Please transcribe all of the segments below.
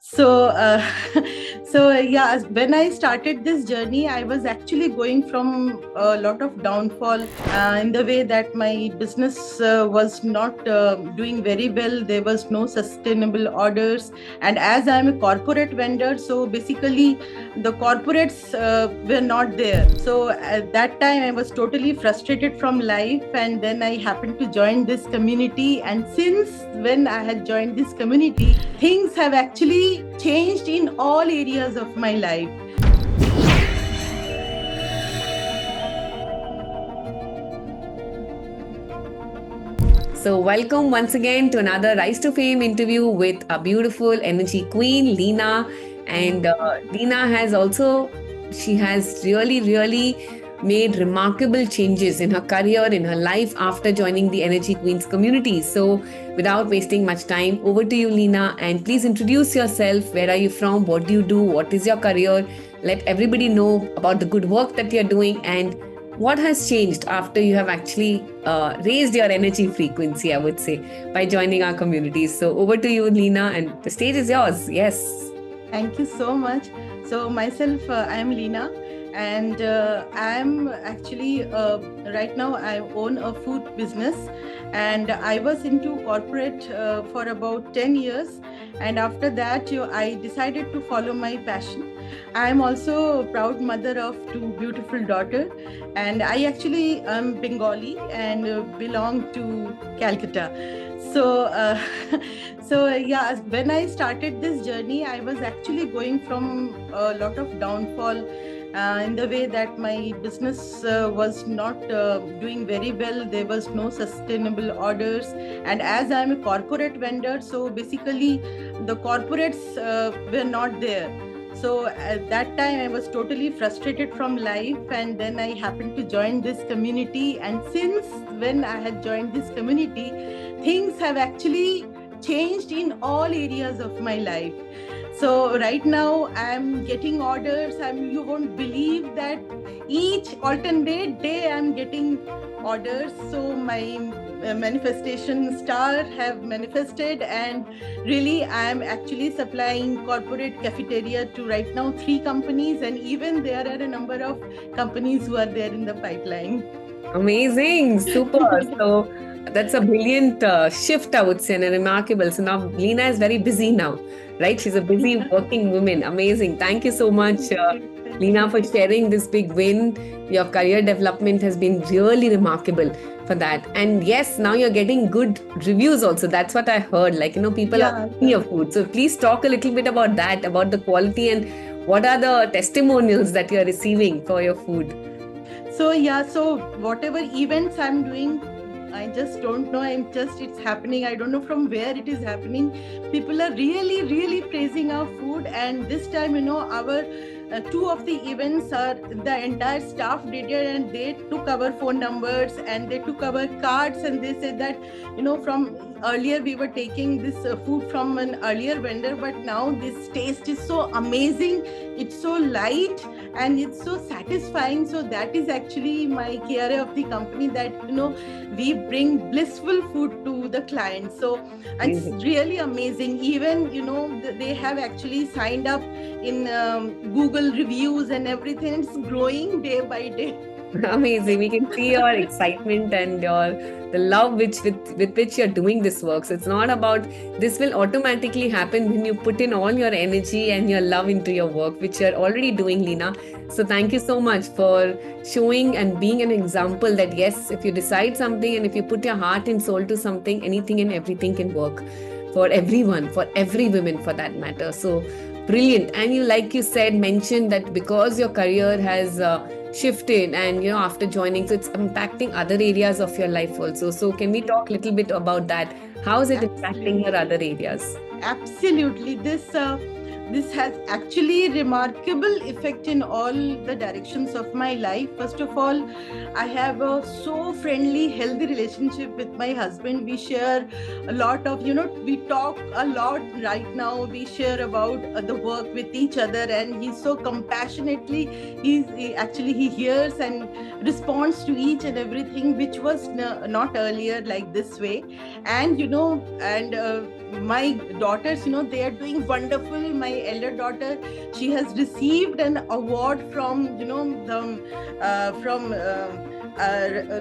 So, yeah, when I started this journey, I was actually going from a lot of downfall in the way that my business was not doing very well. There was no sustainable orders, and as I'm a corporate vendor, so basically the corporates were not there. So at that time, I was totally frustrated from life, and then I happened to join this community. And since when I had joined this community, things have actually changed in all areas of my life. So, welcome once again to another Rise to Fame interview with a beautiful energy queen, Leena. And Leena has also, she has really made remarkable changes in her career, in her life after joining the Energy Queens community. So, without wasting much time, over to you, Leena. And please introduce yourself. Where are you from? What do you do? What is your career? Let everybody know about the good work that you're doing and what has changed after you have actually raised your energy frequency, I would say, by joining our community? So over to you, Leena, and the stage is yours. Yes. Thank you so much. So myself, I am Leena, and I am actually right now I own a food business, and I was into corporate for about 10 years, and after that I decided to follow my passion. I am also a proud mother of two beautiful daughters, and I actually am Bengali and belong to Calcutta. So, yeah, when I started this journey, I was actually going from a lot of downfall in the way that my business was not doing very well. There was no sustainable orders, and as I'm a corporate vendor, so basically the corporates were not there. So at that time, I was totally frustrated from life, and then I happened to join this community. And since when I had joined this community, things have actually changed in all areas of my life. So right now I'm getting orders. You won't believe that each alternate day I'm getting orders. So my manifestation star have manifested, and really I'm actually supplying corporate cafeteria to right now 3 companies, and even there are a number of companies who are there in the pipeline. Amazing. Super. So that's a brilliant shift, I would say, and a remarkable. So now Leena is very busy now, right? She's a busy working woman. Amazing. Thank you so much, Leena, for sharing this big win. Your career development has been really remarkable for that. And yes, now you're getting good reviews also. That's what I heard. Like, people are eating your food. So please talk a little bit about that, about the quality and what are the testimonials that you're receiving for your food. So yeah, so whatever events I'm doing, I just don't know. It's happening. I don't know from where it is happening. People are really praising our food. And this time, our two of the events are the entire staff did it, and they took our phone numbers and they took our cards, and they said that, from earlier we were taking this food from an earlier vendor, but now this taste is so amazing. It's so light and it's so satisfying. So that is actually my care of the company, that we bring blissful food to the client. So it's really amazing. Even they have actually signed up in Google reviews and everything. It's growing day by day. Amazing. We can see your excitement and the love with which you're doing this work. So it's not about, this will automatically happen when you put in all your energy and your love into your work, which you're already doing, Leena. So thank you so much for showing and being an example that yes, if you decide something and if you put your heart and soul to something, anything and everything can work for everyone, for every woman for that matter. So brilliant. And you, like you said, mentioned that because your career has shifted and after joining, so it's impacting other areas of your life also. So can we talk a little bit about that? How is it impacting your other areas? Absolutely. This this has actually remarkable effect in all the directions of my life. First of all, I have a so friendly, healthy relationship with my husband. We share a lot of, we talk a lot right now. We share about the work with each other, and he's so compassionately, he hears and responds to each and everything, which was not earlier like this way. And my daughters, they are doing wonderful. My elder daughter, she has received an award from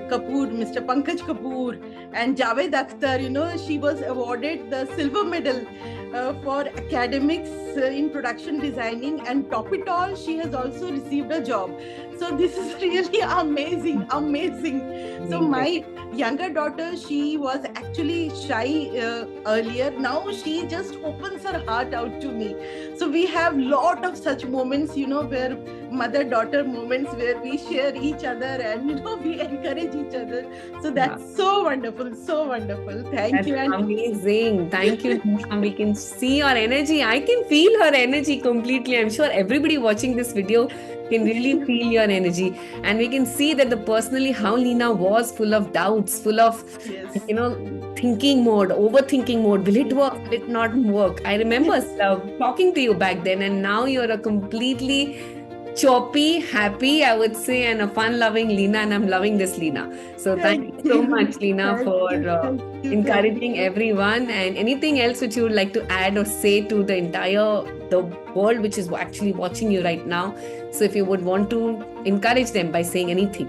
Kapoor, Mr. Pankaj Kapoor, and Javed Akhtar. She was awarded the silver medal for academics in production designing, and top it all, she has also received a job. So this is really amazing. So my younger daughter, she was actually shy earlier. Now she just opens her heart out to me. So we have lot of such moments, where mother-daughter moments, where we share each other and we encourage each other. So that's so wonderful. Thank you. Amazing. Thank you. We can see your energy. I can feel her energy completely. I'm sure everybody watching this video can really feel your energy, and we can see that personally how Leena was full of doubts, full of thinking mode, overthinking mode. Will it work? Will it not work? I remember talking to you back then, and now you're a completely choppy, happy, I would say, and a fun-loving Leena, and I'm loving this Leena. So thank you so much, Leena, for encouraging everyone. And anything else which you would like to add or say to the world which is actually watching you right now? So if you would want to encourage them by saying anything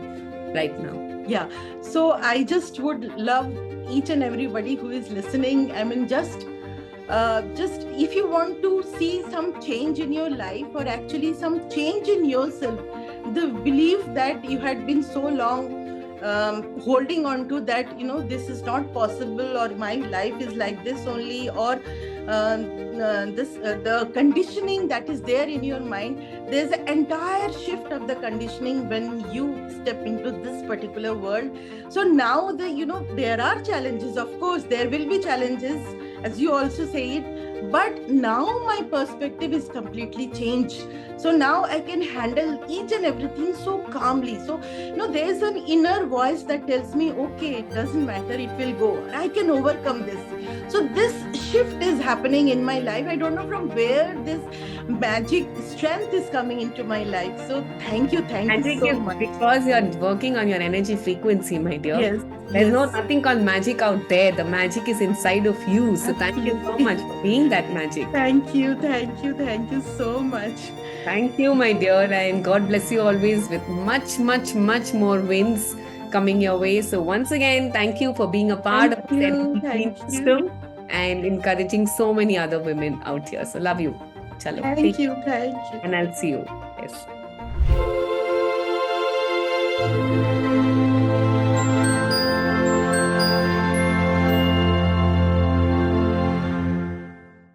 right now. Yeah. So I just would love each and everybody who is listening. I mean, just if you want to see some change in your life, or actually some change in yourself, the belief that you had been so long holding on to, that this is not possible, or my life is like this only, or the conditioning that is there in your mind, there's an entire shift of the conditioning when you step into this particular world. So now there are challenges. Of course there will be challenges, as you also say it, but now my perspective is completely changed. So now I can handle each and everything so calmly. So there's an inner voice that tells me, okay, it doesn't matter, it will go, I can overcome this. So this shift is happening in my life. I don't know from where this magic strength is coming into my life. So thank you so much. Because you're working on your energy frequency, my dear. Yes. There's nothing called magic out there. The magic is inside of you. So thank you so much for being that magic. Thank you so much. Thank you, my dear, and God bless you always with much more wins coming your way. So once again, thank you for being a part of the system and encouraging so many other women out here. So love you. Chalo. Thank you. And I'll see you. Yes.